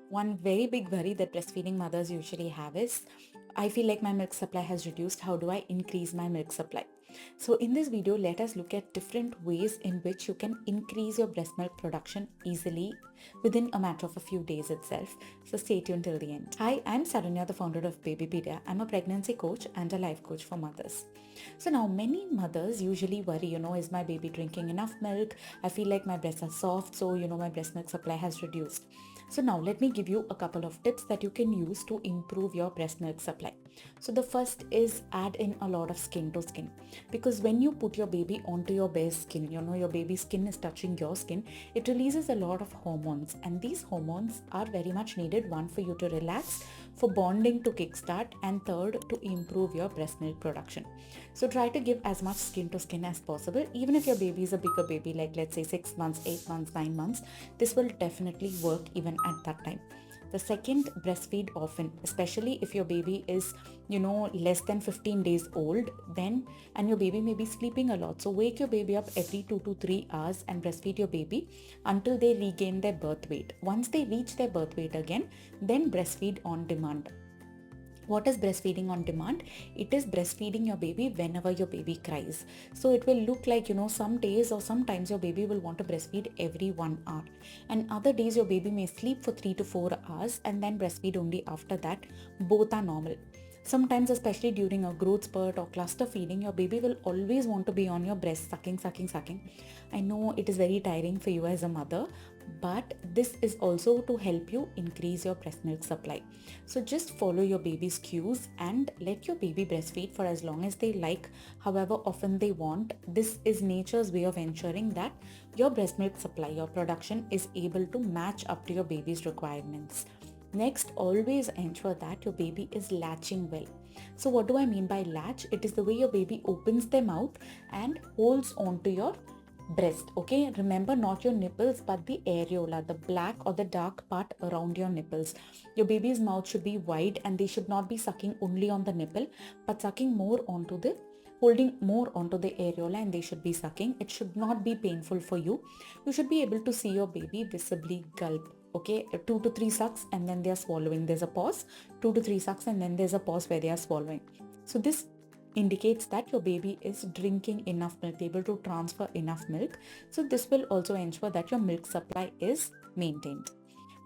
One very big worry that breastfeeding mothers usually have is, I feel like my milk supply has reduced. How do I increase my milk supply? So in this video, let us look at different ways in which you can increase your breast milk production easily within a matter of a few days itself. So stay tuned till the end. Hi, I'm Saranya, the founder of Babypedia. I'm a pregnancy coach and a life coach for mothers. So now many mothers usually worry, is my baby drinking enough milk? I feel like my breasts are soft, so my breast milk supply has reduced. So now let me give you a couple of tips that you can use to improve your breast milk supply. So the first is add in a lot of skin to skin, because when you put your baby onto your bare skin, your baby's skin is touching your skin, it releases a lot of hormones, and these hormones are very much needed. One, for you to relax, for bonding to kickstart, and third, to improve your breast milk production. So try to give as much skin to skin as possible. Even if your baby is a bigger baby, like let's say 6 months, 8 months, 9 months, this will definitely work even at that time. The second, breastfeed often, especially if your baby is, less than 15 days old, then, and your baby may be sleeping a lot. So wake your baby up every 2 to 3 hours and breastfeed your baby until they regain their birth weight. Once they reach their birth weight again, then breastfeed on demand. What is breastfeeding on demand? It is breastfeeding your baby whenever your baby cries. So it will look like, some days or sometimes your baby will want to breastfeed every 1 hour, and other days your baby may sleep for 3 to 4 hours and then breastfeed only after that. Both are normal. Sometimes, especially during a growth spurt or cluster feeding, your baby will always want to be on your breast, sucking, sucking, sucking. I know it is very tiring for you as a mother, but this is also to help you increase your breast milk supply. So just follow your baby's cues and let your baby breastfeed for as long as they like, however often they want. This is nature's way of ensuring that your breast milk supply, your production, is able to match up to your baby's requirements. Next, always ensure that your baby is latching well. So what do I mean by latch? It is the way your baby opens their mouth and holds onto your breast. Okay, remember, not your nipples but the areola, the black or the dark part around your nipples. Your baby's mouth should be wide and they should not be sucking only on the nipple, but sucking more onto the, holding more onto the areola, and they should be sucking. It should not be painful for you. You should be able to see your baby visibly gulp. Okay, 2 to 3 sucks and then they are swallowing. There's a pause. 2 to 3 sucks and then there's a pause where they are swallowing. So this indicates that your baby is drinking enough milk, able to transfer enough milk. So this will also ensure that your milk supply is maintained.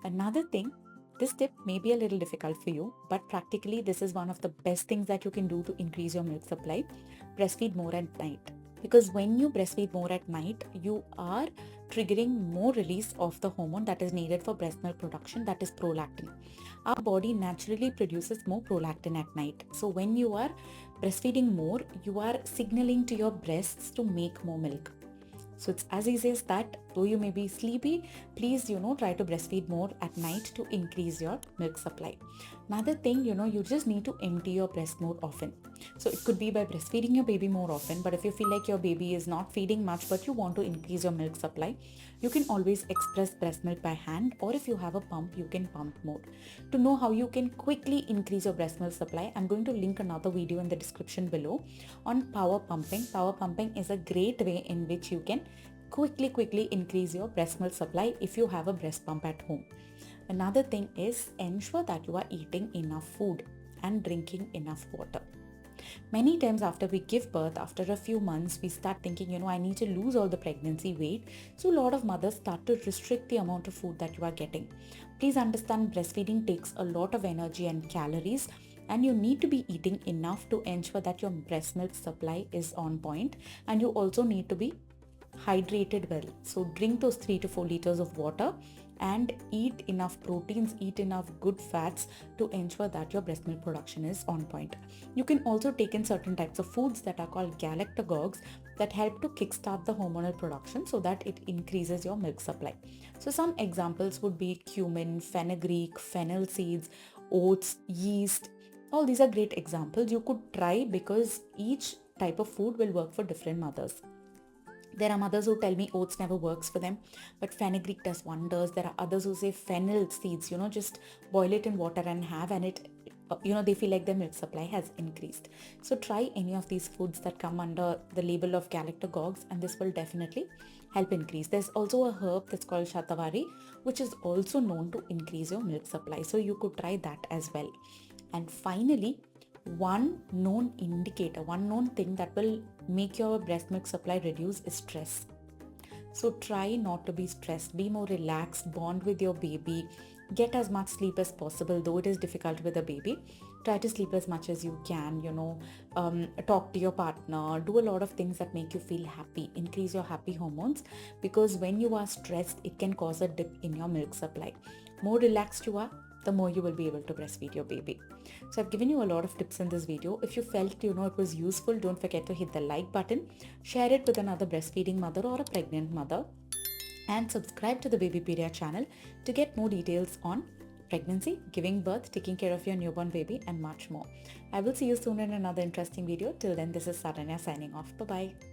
Another thing, this tip may be a little difficult for you, but practically this is one of the best things that you can do to increase your milk supply. Breastfeed more at night. Because when you breastfeed more at night, you are triggering more release of the hormone that is needed for breast milk production, that is prolactin. Our body naturally produces more prolactin at night. So when you are breastfeeding more, you are signaling to your breasts to make more milk. So it's as easy as that. Though you may be sleepy, please, try to breastfeed more at night to increase your milk supply. Another thing, you just need to empty your breast more often. So it could be by breastfeeding your baby more often, but if you feel like your baby is not feeding much, but you want to increase your milk supply, you can always express breast milk by hand, or if you have a pump, you can pump more. To know how you can quickly increase your breast milk supply, I'm going to link another video in the description below on power pumping. Power pumping is a great way in which you can quickly increase your breast milk supply if you have a breast pump at home. Another thing is, ensure that you are eating enough food and drinking enough water. Many times after we give birth, after a few months, we start thinking, I need to lose all the pregnancy weight. So a lot of mothers start to restrict the amount of food that you are getting. Please understand, breastfeeding takes a lot of energy and calories, and you need to be eating enough to ensure that your breast milk supply is on point, and you also need to be hydrated well. So drink those 3 to 4 liters of water and eat enough proteins, eat enough good fats to ensure that your breast milk production is on point. You can also take in certain types of foods that are called galactagogues that help to kickstart the hormonal production so that it increases your milk supply. So some examples would be cumin, fenugreek, fennel seeds, oats, yeast. All these are great examples you could try, because each type of food will work for different mothers. There are mothers who tell me oats never works for them, but fenugreek does wonders. There are others who say fennel seeds, just boil it in water and have, and it, they feel like their milk supply has increased. So try any of these foods that come under the label of galactagogues, and this will definitely help increase. There's also a herb that's called shatavari, which is also known to increase your milk supply. So you could try that as well. And finally, one known indicator, one known thing that will make your breast milk supply reduce is stress. So try not to be stressed, be more relaxed, bond with your baby, get as much sleep as possible, though it is difficult with a baby. Try to sleep as much as you can, talk to your partner, do a lot of things that make you feel happy, increase your happy hormones, because when you are stressed, it can cause a dip in your milk supply. More relaxed you are, the more you will be able to breastfeed your baby. So I've given you a lot of tips in this video. If you felt it was useful, don't forget to hit the like button, share it with another breastfeeding mother or a pregnant mother, and subscribe to the Babypedia channel to get more details on pregnancy, giving birth, taking care of your newborn baby, and much more. I will see you soon in another interesting video. Till then, this is Saranya signing off. Bye-bye.